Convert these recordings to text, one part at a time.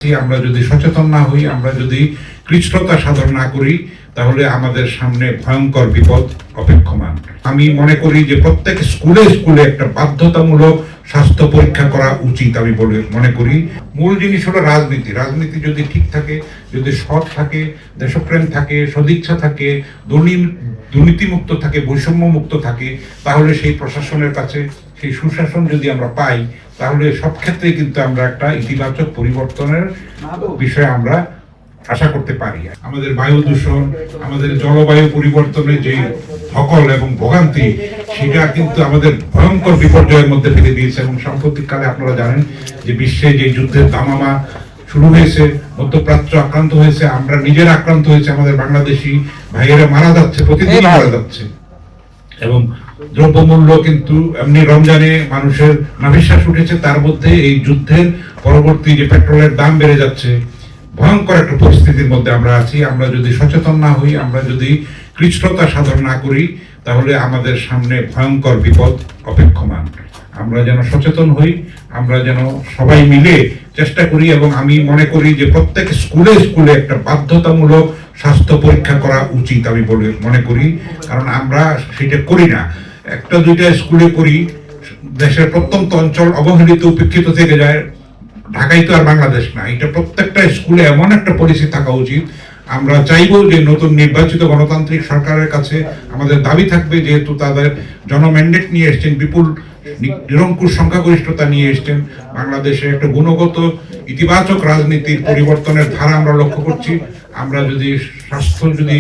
আমরা যদি সচেতন না হই, আমরা যদি কৃচ্ছ্রতা সাধন না করি, তাহলে আমাদের সামনে ভয়ঙ্কর বিপদ অপেক্ষমান। আমি মনে করি যে প্রত্যেক স্কুলে স্কুলে একটা বাধ্যতামূলক স্বাস্থ্য পরীক্ষা করা উচিত। আমি মনে করি মূল জিনিস হলো রাজনীতি। রাজনীতি যদি ঠিক থাকে, যদি সৎ থাকে, দেশপ্রেম থাকে, সদিচ্ছা থাকে, দুর্নীতিমুক্ত থাকে, বৈষম্য মুক্ত থাকে, তাহলে সেই প্রশাসনের কাছে সেই সুশাসন যদি আমরা পাই, তাহলে সব ক্ষেত্রে কিন্তু আমরা একটা ইতিবাচক পরিবর্তনের বিষয়ে আমরা আশা করতে পারি। আমাদের বায়ু দূষণ, আমাদের জলবায়ু পরিবর্তনের যে ধকল এবং ভোগান্তি, সেটা কিন্তু আমাদের ভয়ঙ্কর বিপর্যয়ের মধ্যে ফেলে দিয়েছে। এবং সাম্প্রতিককালে আপনারা জানেন যে বিশ্বে যে যুদ্ধের দামামা শুরু হয়েছে, মধ্যপ্রাচ্য আক্রান্ত হয়েছে, আমরা নিজেরা আক্রান্ত হয়েছে, আমাদের বাংলাদেশি ভাইয়েরা মারা যাচ্ছে, প্রতিদিন মারা যাচ্ছে। এবং দ্রব্যমূল্য কিন্তু এমনি রমজানে মানুষের নাভিশ্বাস উঠেছে, তার মধ্যে এই যুদ্ধের পরবর্তী যে পেট্রোলের দাম বেড়ে যাচ্ছে, ভয়ঙ্কর একটা পরিস্থিতির মধ্যে আমরা আছি। আমরা যদি সচেতন না হই, আমরা যদি কৃচ্ছ্রতা সাধন না করি, তাহলে আমাদের সামনে ভয়ঙ্কর বিপদ অপেক্ষমান। আমরা যেন সচেতন হই, আমরা যেন সবাই মিলে চেষ্টা করি। এবং আমি মনে করি যে প্রত্যেক স্কুলে স্কুলে একটা বাধ্যতামূলক স্বাস্থ্য পরীক্ষা করা উচিত। আমি মনে করি, কারণ আমরা সেটা করি না। একটা দুইটা স্কুলে করি, দেশের প্রত্যন্ত অঞ্চল অবহেলিত উপেক্ষিত থেকে যায়। ঢাকাই তো আর বাংলাদেশ না। এটা প্রত্যেকটা স্কুলে এমন একটা পলিসি থাকা উচিত। আমরা চাইবো যে নতুন নির্বাচিত গণতান্ত্রিক সরকারের কাছে আমাদের দাবি থাকবে, যেহেতু তাদের জনম্যান্ডেট নিয়ে এসছেন, বিপুল নিরঙ্কুশ সংখ্যাগরিষ্ঠতা নিয়ে এসছেন, বাংলাদেশে একটা গুণগত ইতিবাচক রাজনীতির পরিবর্তনের ধারা আমরা লক্ষ্য করছি। আমরা যদি স্বাস্থ্য যদি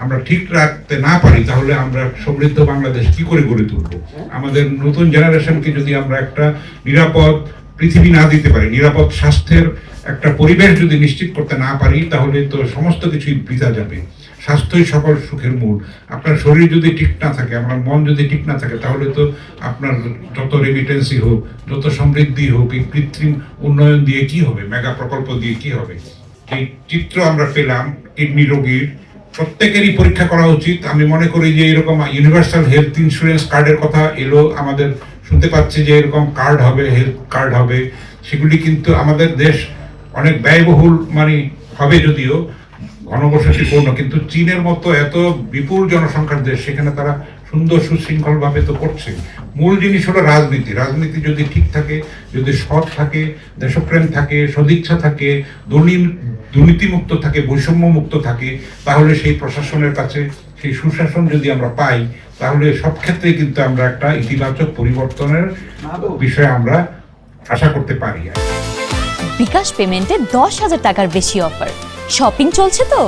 আমরা ঠিক রাখতে না পারি, তাহলে আমরা সমৃদ্ধ বাংলাদেশ কি করে গড়ে তুলব? আমাদের নতুন জেনারেশনকে যদি আমরা একটা নিরাপদ পৃথিবী না দিতে পারি, নিরাপদ স্বাস্থ্যের একটা পরিবেশ যদি নিশ্চিত করতে না পারি, তাহলে তো সমস্ত কিছুই বৃথা যাবে। স্বাস্থ্যই সকল সুখের মূল। আপনার শরীর যদি ঠিক না থাকে, আপনার মন যদি ঠিক না থাকে, তাহলে তো আপনার যত রেমিটেন্সি হোক, যত সমৃদ্ধি হোক, এই কৃত্রিম উন্নয়ন দিয়ে কি হবে, মেগা প্রকল্প দিয়ে কি হবে? এই চিত্র আমরা পেলাম কিডনি রোগীর, প্রত্যেকেরই পরীক্ষা করা উচিত। আমি মনে করি যে এরকম ইউনিভার্সাল হেলথ ইন্স্যুরেন্স কার্ডের কথা এলো, আমাদের শুনতে পাচ্ছি যে এরকম কার্ড হবে, হেলথ কার্ড হবে। সেগুলি কিন্তু আমাদের দেশ অনেক ব্যয়বহুল হবে, যদিও ঘনবসতিপূর্ণ, কিন্তু চীনের মতো এত বিপুল জনসংখ্যার দেশ, সেখানে তারা সুন্দর সুশৃঙ্খল ভাবে তো করছে। মূল জিনিস হলো রাজনীতি। রাজনীতি যদি ঠিক থাকে, যদি সৎ থাকে, দেশপ্রেম থাকে, সদিচ্ছা থাকে, দুর্নীতিমুক্ত থাকে, বৈষম্য মুক্ত থাকে, তাহলে সেই প্রশাসনের কাছে সেই সুশাসন যদি আমরা পাই, তাহলে সব ক্ষেত্রে কিন্তু আমরা একটা ইতিবাচক পরিবর্তনের বিষয়ে আমরা আশা করতে পারি। বিকাশ পেমেন্টে 10,000 টাকার বেশি অফার, শপিং চলছে তো।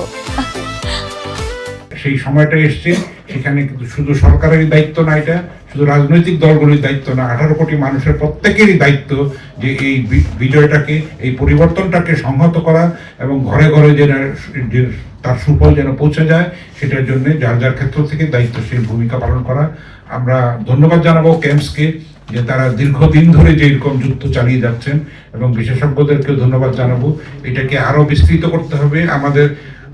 সেই সময়টা এসছে, সেখানে কিন্তু শুধু সরকারেরই দায়িত্ব না, এটা শুধু রাজনৈতিক দলগুলির দায়িত্ব না, 18 কোটি মানুষের প্রত্যেকেরই দায়িত্ব যে এই বিজয়টাকে, এই পরিবর্তনটাকে সংহত করা এবং ঘরে ঘরে যে তার সুফল যেন পৌঁছে যায়, সেটার জন্য যার যার ক্ষেত্র থেকে দায়িত্বশীল ভূমিকা পালন করা। আমরা ধন্যবাদ জানাবো ক্যাম্পসকে, যে তারা দীর্ঘদিন ধরে যে এরকম যুদ্ধ চালিয়ে যাচ্ছেন, এবং বিশেষজ্ঞদেরকেও ধন্যবাদ জানাবো। এটাকে আরো বিস্তৃত করতে হবে। আমাদের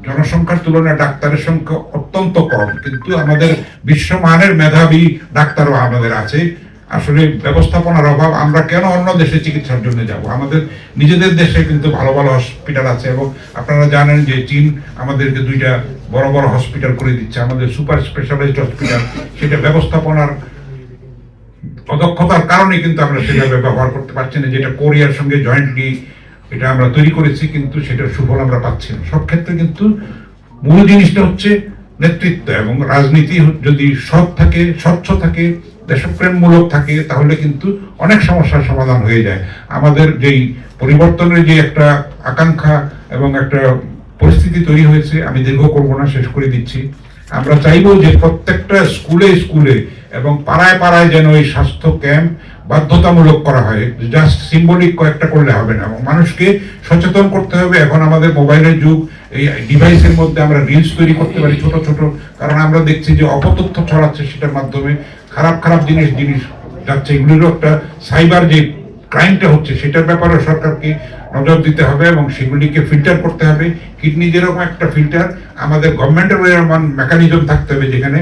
জনসংখ্যার তুলনায় ডাক্তারের সংখ্যা অত্যন্ত কম, কিন্তু আমাদের বিশ্বমানের মেধাবী ডাক্তারও আমাদের আছে। আসলে ব্যবস্থাপনার অভাব। আমরা কেন অন্য দেশে চিকিৎসার জন্য যাব? আমাদের নিজেদের দেশে কিন্তু ভালো ভালো হসপিটাল আছে। এবং আপনারা জানেন যে চীন আমাদেরকে 2টা বড় বড় হসপিটাল করে দিচ্ছে, আমাদের সুপার স্পেশালাইজড হসপিটাল। সেটা ব্যবস্থাপনার অদক্ষতার কারণে কিন্তু আমরা সেভাবে ব্যবহার করতে পারছি না, যেটা কোরিয়ার সঙ্গে জয়েন্টলি এটা আমরা তৈরি করেছি, কিন্তু সেটার সুফল আমরা পাচ্ছি না। সব ক্ষেত্রে কিন্তু মূল জিনিসটা হচ্ছে নেতৃত্ব, এবং রাজনীতি যদি সৎ থাকে, স্বচ্ছ থাকে, দেশপ্রেমমূলক থাকে, তাহলে কিন্তু অনেক সমস্যার সমাধান হয়ে যায়। আমাদের যেই পরিবর্তনের যে একটা আকাঙ্ক্ষা এবং একটা পরিস্থিতি তৈরি হয়েছে, আমি দীর্ঘ করবো না, শেষ করে দিচ্ছি। আমরা চাইবো যে প্রত্যেকটা স্কুলে স্কুলে এবং পাড়ায় পাড়ায় যেন এই স্বাস্থ্য ক্যাম্প বাধ্যতামূলক করা হয়। জাস্ট সিম্বলিক কয়েকটা করলে হবে না, এবং মানুষকে সচেতন করতে হবে। এখন আমাদের মোবাইলের যুগ, এই ডিভাইসের মধ্যে আমরা রিলস তৈরি করতে পারি ছোট ছোট, কারণ আমরা দেখছি যে অপতথ্য ছড়াচ্ছে, সেটার মাধ্যমে খারাপ খারাপ জিনিস যাচ্ছে। এগুলিরও একটা সাইবার যে ক্রাইমটা হচ্ছে, সেটার ব্যাপারে সরকারকে নজর দিতে হবে এবং সেগুলিকে ফিল্টার করতে হবে। কিডনি যেরকম একটা ফিল্টার, আমাদের গভর্নমেন্টের এমন মেকানিজম থাকতে হবে, যেখানে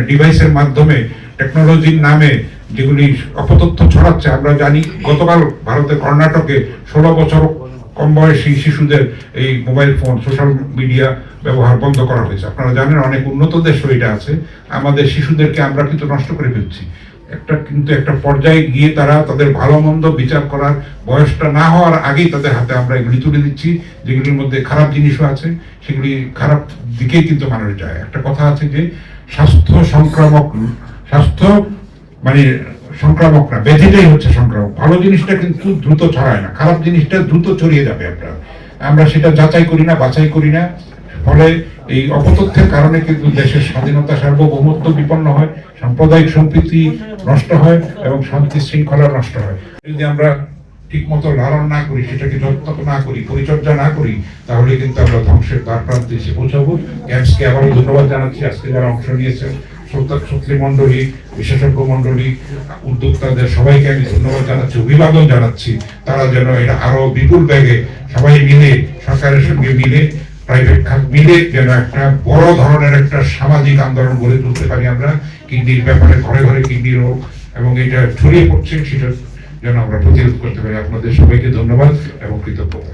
ডিভাইসের মাধ্যমে টেকনোলজির নামে যেগুলি অপতথ্য ছড়াচ্ছে। আমরা জানি গতকাল ভারতের কর্ণাটকে 16 বছর কম বয়সী শিশুদের এই মোবাইল ফোন সোশ্যাল মিডিয়া ব্যবহার বন্ধ করা হয়েছে। আপনারা জানেন অনেক উন্নত দেশও এটা আছে। আমাদের শিশুদেরকে আমরা কিন্তু নষ্ট করে ফেলছি। কিন্তু একটা পর্যায়ে গিয়ে তারা তাদের ভালো মন্দ বিচার করার বয়সটা না হওয়ার আগেই তাদের হাতে আমরা এগুলি তুলে দিচ্ছি, যেগুলির মধ্যে খারাপ জিনিসও আছে, সেগুলি খারাপ দিকেই কিন্তু মানুষ যায়। একটা কথা আছে যে স্বাস্থ্য মানে সংক্রামক না, ব্যাধিটাই হচ্ছে সংক্রামক। ভালো জিনিসটা কিন্তু দ্রুত ছড়ায় না, খারাপ জিনিসটা দ্রুত ছড়িয়ে যাবে। আমরা সেটা যাচাই করি না, বাছাই করি না, ফলে এই অপতথ্যের কারণে কিন্তু দেশের স্বাধীনতা সার্বভৌমত্ব বিপন্ন হয়, সাম্প্রদায়িক সম্প্রীতি নষ্ট হয় এবং শান্তি শৃঙ্খলা নষ্ট হয়। যদি আমরা ঠিক মতো লালন না করি, সেটাকে যত্ন না করি, পরিচর্যা না করি, তাহলে কিন্তু আমরা ধ্বংসের দ্বার প্রান্তে এসে পৌঁছাবো। ক্যাম্পসকে আবারও ধন্যবাদ জানাচ্ছি, আজকে যারা অংশ নিয়েছেন, শ্রোতা মন্ডলী, বিশেষজ্ঞ মন্ডলী, উদ্যোক্তাদের সবাইকে আমি ধন্যবাদ জানাচ্ছি, অভিবাদন জানাচ্ছি। তারা যেন এটা আরো বিপুল ব্যাগে সবাই মিলে, সরকারের সঙ্গে মিলে, প্রাইভেট খাত মিলে যেন একটা বড় ধরনের একটা সামাজিক আন্দোলন গড়ে তুলতে পারি আমরা। কিডনির ব্যাপারে ঘরে ঘরে কিডনি রোগ এবং এটা ছড়িয়ে পড়ছে, সেটা যেন আমরা প্রতিরোধ করতে পারি। আপনাদের সবাইকে ধন্যবাদ এবং কৃতজ্ঞতা।